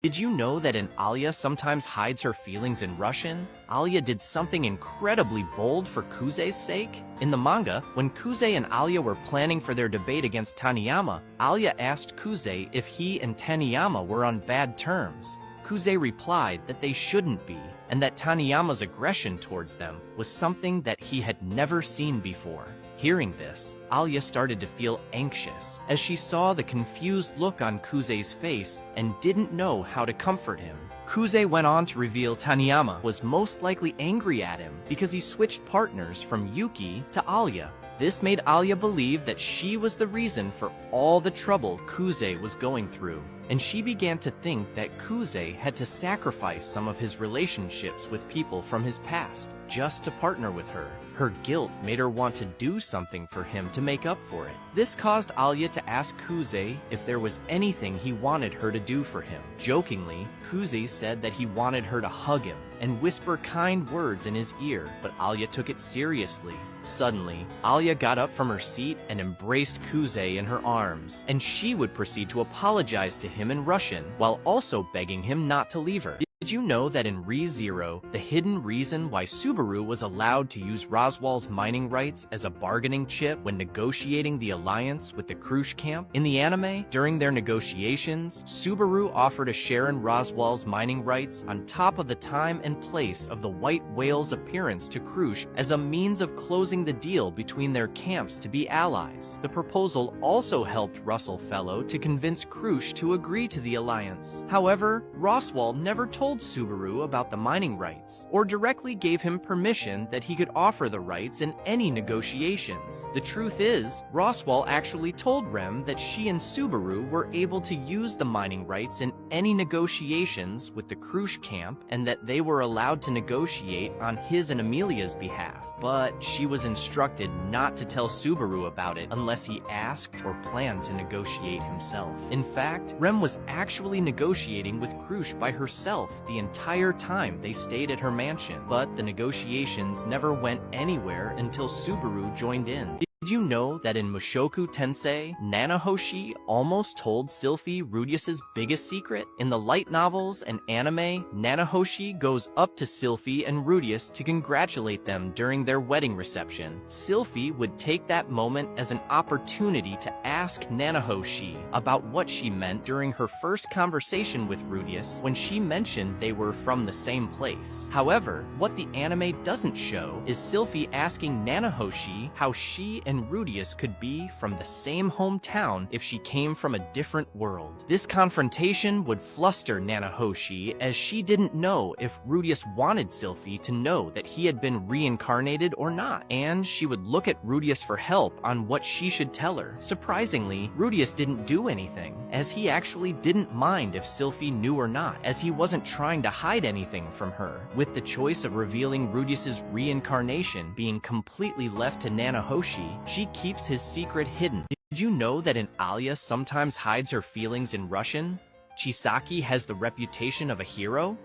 Did you know that Alia sometimes hides her feelings in Russian? Alia did something incredibly bold for Kuze's sake. In the manga, when Kuze and Alia were planning for their debate against Taniyama, Alia asked Kuze if he and Taniyama were on bad terms. Kuze replied that they shouldn't be, and that Taniyama's aggression towards them was something that he had never seen before. Hearing this, Alia started to feel anxious as she saw the confused look on Kuze's face and didn't know how to comfort him. Kuze went on to reveal Taniyama was most likely angry at him because he switched partners from Yuki to Alia. This made Alia believe that she was the reason for all the trouble Kuze was going through, and she began to think that Kuze had to sacrifice some of his relationships with people from his past just to partner with her. Her guilt made her want to do something for him to make up for it. This caused Alia to ask Kuze if there was anything he wanted her to do for him. Jokingly, Kuze said that he wanted her to hug him and whisper kind words in his ear, but Alia took it seriously. Suddenly, Alia got up from her seat and embraced Kuze in her arms, and she would proceed to apologize to him in Russian, while also begging him not to leave her. Did you know that in Re:Zero, the hidden reason why Subaru was allowed to use Roswell's mining rights as a bargaining chip when negotiating the alliance with the Krush camp? In the anime, during their negotiations, Subaru offered a share in Roswell's mining rights on top of the time and place of the White Whale's appearance to Krush as a means of closing the deal between their camps to be allies. The proposal also helped Russell Fellow to convince Krush to agree to the alliance. However, Roswell never told Subaru about the mining rights, or directly gave him permission that he could offer the rights in any negotiations. The truth is, Roswell actually told Rem that she and Subaru were able to use the mining rights in any negotiations with the Krush camp, and that they were allowed to negotiate on his and Amelia's behalf. But she was instructed not to tell Subaru about it unless he asked or planned to negotiate himself. In fact, Rem was actually negotiating with Krush by herself the entire time they stayed at her mansion, but the negotiations never went anywhere until Subaru joined in. Did you know that in Mushoku Tensei, Nanahoshi almost told Sylphie Rudius's biggest secret? In the light novels and anime, Nanahoshi goes up to Sylphie and Rudius to congratulate them during their wedding reception. Sylphie would take that moment as an opportunity to ask Nanahoshi about what she meant during her first conversation with Rudius when she mentioned they were from the same place. However, what the anime doesn't show is Sylphie asking Nanahoshi how she and Rudius could be from the same hometown if she came from a different world. This confrontation would fluster Nanahoshi, as she didn't know if Rudius wanted Sylphie to know that he had been reincarnated or not, and she would look at Rudius for help on what she should tell her. Surprisingly, Rudius didn't do anything, as he actually didn't mind if Sylphie knew or not, as he wasn't trying to hide anything from her. With the choice of revealing Rudius's reincarnation being completely left to Nanahoshi, she keeps his secret hidden. Did you know that Alia sometimes hides her feelings in Russian? Chisaki has the reputation of a hero?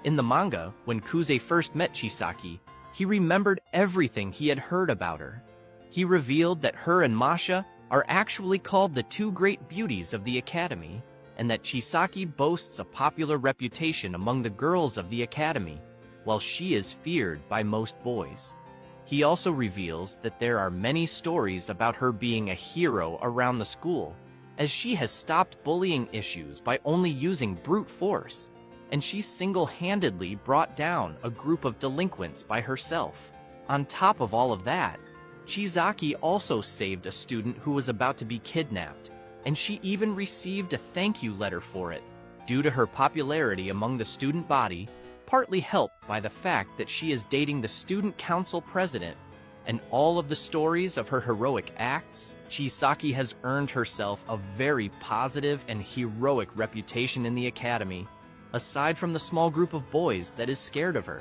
In the manga, when Kuze first met Chisaki, he remembered everything he had heard about her. He revealed that her and Masha are actually called the two great beauties of the academy, and that Chisaki boasts a popular reputation among the girls of the academy, while she is feared by most boys. He also reveals that there are many stories about her being a hero around the school, as she has stopped bullying issues by only using brute force, and she single-handedly brought down a group of delinquents by herself. On top of all of that, Chizaki also saved a student who was about to be kidnapped, and she even received a thank you letter for it. Due to her popularity among the student body, partly helped by the fact that she is dating the student council president, and all of the stories of her heroic acts, Chisaki has earned herself a very positive and heroic reputation in the academy, aside from the small group of boys that is scared of her.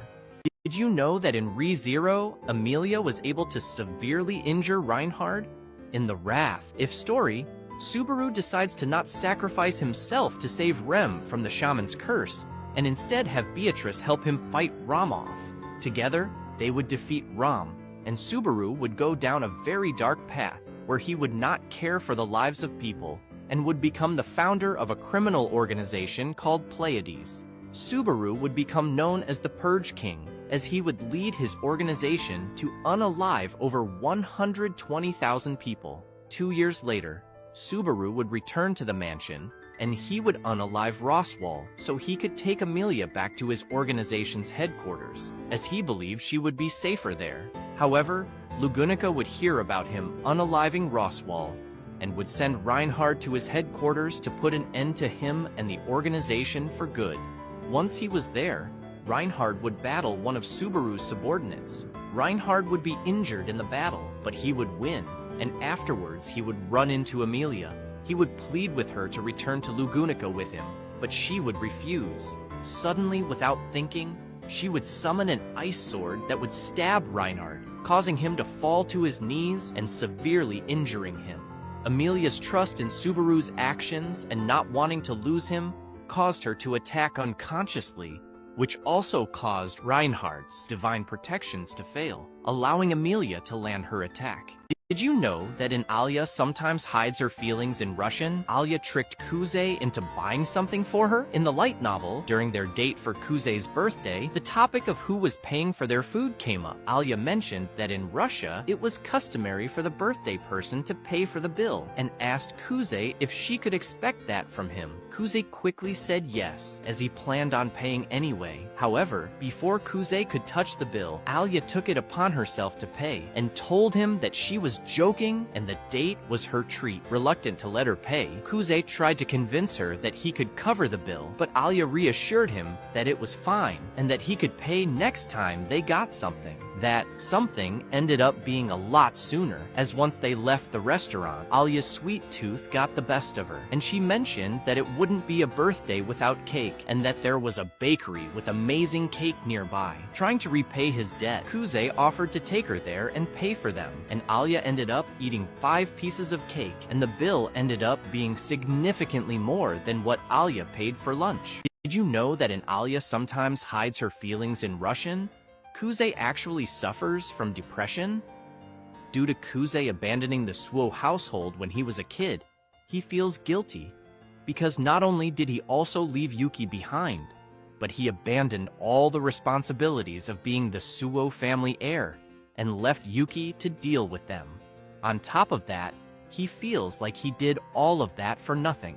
Did you know that in Re:Zero, Amelia was able to severely injure Reinhard? In the Wrath If story, Subaru decides to not sacrifice himself to save Rem from the shaman's curse, and instead have Beatrice help him fight Ram off. Together, they would defeat Ram, and Subaru would go down a very dark path where he would not care for the lives of people, and would become the founder of a criminal organization called Pleiades. Subaru would become known as the Purge King, as he would lead his organization to unalive over 120,000 people. 2 years later, Subaru would return to the mansion, and he would unalive Roswell so he could take Amelia back to his organization's headquarters, as he believed she would be safer there. However, Lugunica would hear about him unaliving Roswell and would send Reinhard to his headquarters to put an end to him and the organization for good. Once he was there, Reinhard would battle one of Subaru's subordinates. Reinhard would be injured in the battle, but he would win, and afterwards he would run into Amelia. He would plead with her to return to Lugunica with him, but she would refuse. Suddenly, without thinking, she would summon an ice sword that would stab Reinhard, causing him to fall to his knees and severely injuring him. Amelia's trust in Subaru's actions and not wanting to lose him caused her to attack unconsciously, which also caused Reinhard's divine protections to fail, allowing Amelia to land her attack. Did you know that in Alia sometimes hides her feelings in Russian? Alia tricked Kuzey into buying something for her. In the light novel, during their date for Kuzey's birthday, the topic of who was paying for their food came up. Alia mentioned that in Russia, it was customary for the birthday person to pay for the bill, and asked Kuzey if she could expect that from him. Kuzey quickly said yes, as he planned on paying anyway. However, before Kuzey could touch the bill, Alia took it upon herself to pay, and told him that she was joking and the date was her treat. Reluctant to let her pay, Kuzey tried to convince her that he could cover the bill, but Alia reassured him that it was fine and that he could pay next time they got something. That something ended up being a lot sooner, as once they left the restaurant, Alia's sweet tooth got the best of her, and she mentioned that it wouldn't be a birthday without cake, and that there was a bakery with amazing cake nearby. Trying to repay his debt, Kuzey offered to take her there and pay for them, and Alia ended up eating 5 pieces of cake, and the bill ended up being significantly more than what Alia paid for lunch. Did you know that in Alia sometimes hides her feelings in Russian? Kuzey actually suffers from depression. Due to Kuzey abandoning the Suo household when he was a kid, he feels guilty, because not only did he also leave Yuki behind, but he abandoned all the responsibilities of being the Suo family heir and left Yuki to deal with them. On top of that, he feels like he did all of that for nothing,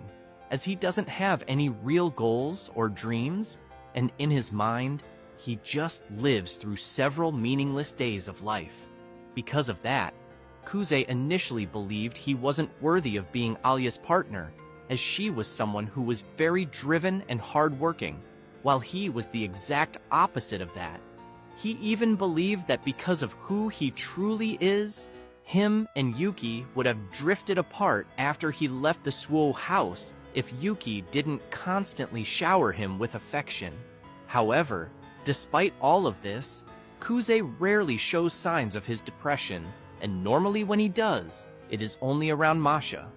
as he doesn't have any real goals or dreams, and in his mind, he just lives through several meaningless days of life. Because of that, Kuzey initially believed he wasn't worthy of being Alia's partner, as she was someone who was very driven and hardworking, while he was the exact opposite of that. He even believed that because of who he truly is, him and Yuki would have drifted apart after he left the Suo house if Yuki didn't constantly shower him with affection. However, despite all of this, Kuzey rarely shows signs of his depression, and normally when he does, it is only around Masha.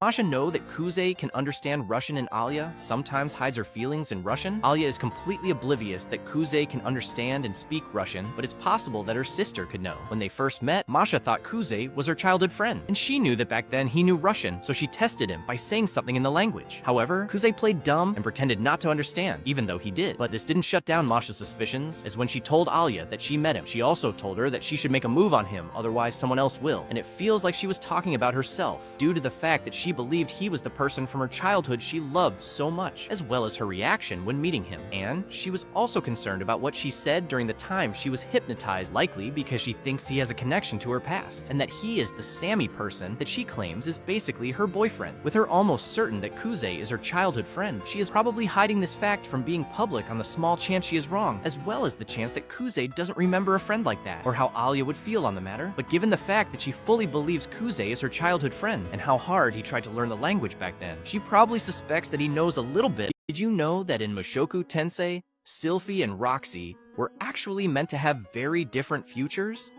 Masha know that Kuzey can understand Russian, and Alia sometimes hides her feelings in Russian. Alia is completely oblivious that Kuzey can understand and speak Russian, but it's possible that her sister could know. When they first met, Masha thought Kuzey was her childhood friend, and she knew that back then he knew Russian, so she tested him by saying something in the language. However, Kuzey played dumb and pretended not to understand, even though he did. But this didn't shut down Masha's suspicions, as when she told Alia that she met him, she also told her that she should make a move on him, otherwise someone else will. And it feels like she was talking about herself, due to the fact that she believed he was the person from her childhood she loved so much, as well as her reaction when meeting him. And she was also concerned about what she said during the time she was hypnotized, likely because she thinks he has a connection to her past, and that he is the Sammy person that she claims is basically her boyfriend. With her almost certain that Kuzey is her childhood friend, she is probably hiding this fact from being public on the small chance she is wrong, as well as the chance that Kuzey doesn't remember a friend like that, or how Alia would feel on the matter. But given the fact that she fully believes Kuzey is her childhood friend, and how hard he tried to learn the language back then, she probably suspects that he knows a little bit. Did you know that in Mushoku Tensei, Sylphie and Roxy were actually meant to have very different futures?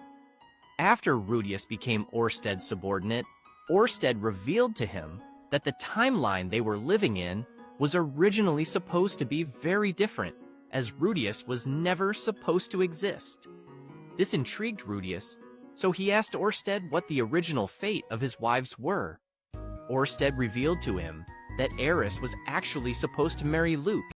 After Rudius became Orsted's subordinate, Orsted revealed to him that the timeline they were living in was originally supposed to be very different, as Rudius was never supposed to exist. This intrigued Rudius, so he asked Orsted what the original fate of his wives were. Orsted revealed to him that Eris was actually supposed to marry Luke,